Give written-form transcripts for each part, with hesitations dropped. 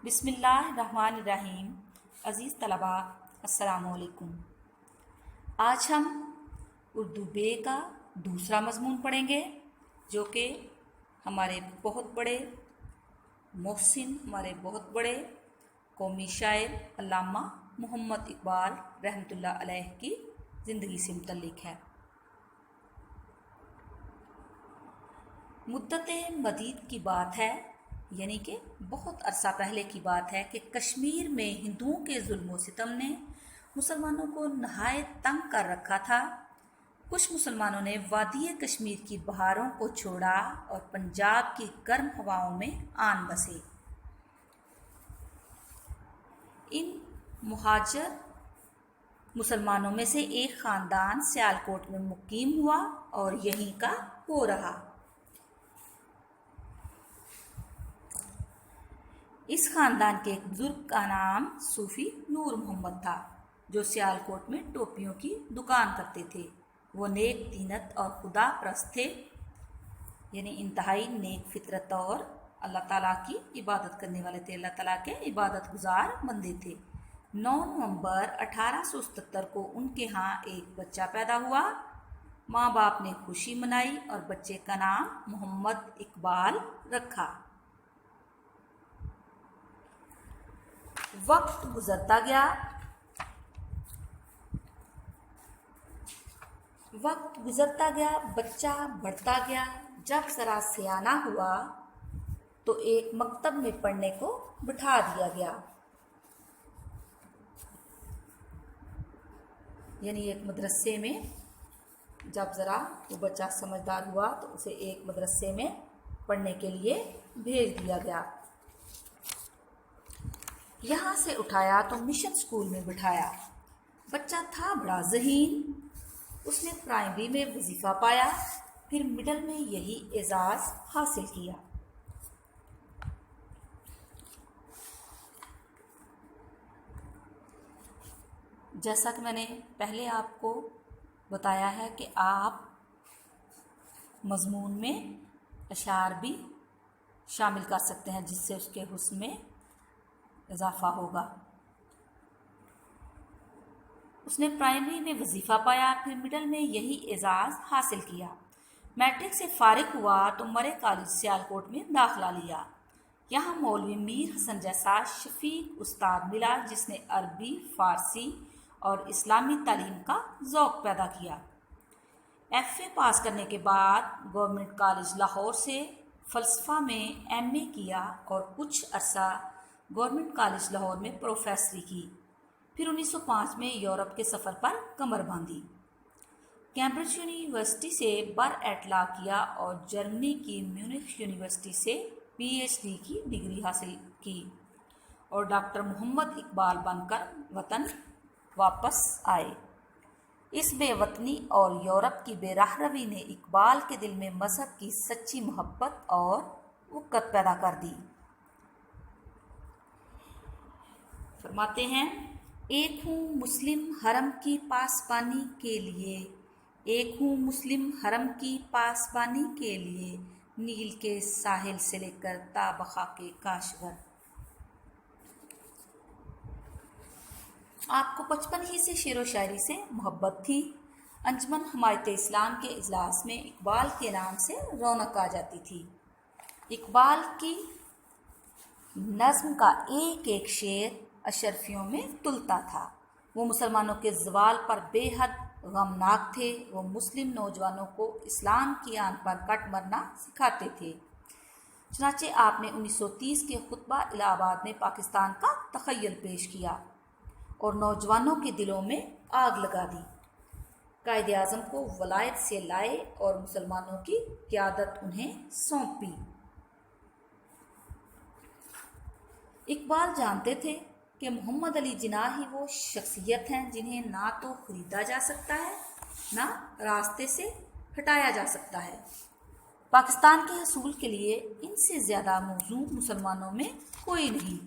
بسم اللہ الرحمن الرحیم۔ عزیز طلباء، السلام علیکم۔ آج ہم اردو بے کا دوسرا مضمون پڑھیں گے، جو کہ ہمارے بہت بڑے محسن، ہمارے بہت بڑے قومی شاعر علامہ محمد اقبال رحمۃ اللہ علیہ کی زندگی سے متعلق ہے۔ مدت مدید کی بات ہے، یعنی کہ بہت عرصہ پہلے کی بات ہے کہ کشمیر میں ہندوؤں کے ظلم و ستم نے مسلمانوں کو نہایت تنگ کر رکھا تھا۔ کچھ مسلمانوں نے وادی کشمیر کی بہاروں کو چھوڑا اور پنجاب کی گرم ہواؤں میں آن بسے۔ ان مہاجر مسلمانوں میں سے ایک خاندان سیالکوٹ میں مقیم ہوا اور یہیں کا ہو رہا۔ اس خاندان کے ایک بزرگ کا نام صوفی نور محمد تھا، جو سیالکوٹ میں ٹوپیوں کی دکان کرتے تھے۔ وہ نیک دینت اور خدا پرست تھے، یعنی انتہائی نیک فطرت اور اللہ تعالیٰ کی عبادت کرنے والے تھے، اللہ تعالیٰ کے عبادت گزار بندے تھے۔ 9 نومبر 1877 کو ان کے ہاں ایک بچہ پیدا ہوا۔ ماں باپ نے خوشی منائی اور بچے کا نام محمد اقبال رکھا۔ وقت گزرتا گیا، بچہ بڑھتا گیا۔ جب ذرا سیانہ ہوا تو ایک مکتب میں پڑھنے کو بٹھا دیا گیا، یعنی ایک مدرسے میں۔ جب ذرا وہ بچہ سمجھدار ہوا تو اسے ایک مدرسے میں پڑھنے کے لیے بھیج دیا گیا۔ یہاں سے اٹھایا تو مشن سکول میں بٹھایا۔ بچہ تھا بڑا ذہین۔ اس نے پرائمری میں وظیفہ پایا، پھر مڈل میں یہی اعزاز حاصل کیا۔ جیسا کہ میں نے پہلے آپ کو بتایا ہے کہ آپ مضمون میں اشعار بھی شامل کر سکتے ہیں، جس سے اس کے حسن میں اضافہ ہوگا۔ اس نے پرائمری میں وظیفہ پایا، پھر مڈل میں یہی اعزاز حاصل کیا۔ میٹرک سے فارغ ہوا تو مرے کالج سیالکوٹ میں داخلہ لیا۔ یہاں مولوی میر حسن جیسا شفیق استاد ملا، جس نے عربی، فارسی اور اسلامی تعلیم کا ذوق پیدا کیا۔ FA پاس کرنے کے بعد گورنمنٹ کالج لاہور سے فلسفہ میں MA کیا اور کچھ عرصہ گورنمنٹ کالج لاہور میں پروفیسری کی۔ پھر 1905 میں یورپ کے سفر پر کمر باندھی۔ کیمبرج یونیورسٹی سے برائٹ لا کیا اور جرمنی کی میونخ یونیورسٹی سے PhD کی ڈگری حاصل کی اور ڈاکٹر محمد اقبال بن کر وطن واپس آئے۔ اس بے وطنی اور یورپ کی بے راہ روی نے اقبال کے دل میں مذہب کی سچی محبت اور وقت پیدا کر دی۔ فرماتے ہیں، ایک ہوں مسلم حرم کی پاسبانی کے لیے، ایک ہوں مسلم حرم کی پاسبانی کے لیے، نیل کے ساحل سے لے کر تا بخاک کاشغر۔ آپ کو بچپن ہی سے شعر و شاعری سے محبت تھی۔ انجمن حمایت اسلام کے اجلاس میں اقبال کے نام سے رونق آ جاتی تھی۔ اقبال کی نظم کا ایک ایک شعر اشرفیوں میں تلتا تھا۔ وہ مسلمانوں کے زوال پر بے حد غمناک تھے۔ وہ مسلم نوجوانوں کو اسلام کی آن پر کٹ مرنا سکھاتے تھے۔ چنانچہ آپ نے 1930 کے خطبہ الہ آباد میں پاکستان کا تخیل پیش کیا اور نوجوانوں کے دلوں میں آگ لگا دی۔ قائد اعظم کو ولایت سے لائے اور مسلمانوں کی قیادت انہیں سونپی۔ اقبال جانتے تھے کہ محمد علی جناح ہی وہ شخصیت ہیں جنہیں نہ تو خریدا جا سکتا ہے، نہ راستے سے ہٹایا جا سکتا ہے۔ پاکستان کے حصول کے لیے ان سے زیادہ موزوں مسلمانوں میں کوئی نہیں۔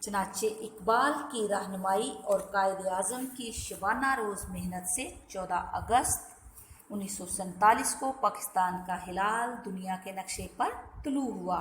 چنانچہ اقبال کی رہنمائی اور قائد اعظم کی شبانہ روز محنت سے 14 اگست 1947 کو پاکستان کا ہلال دنیا کے نقشے پر طلوع ہوا۔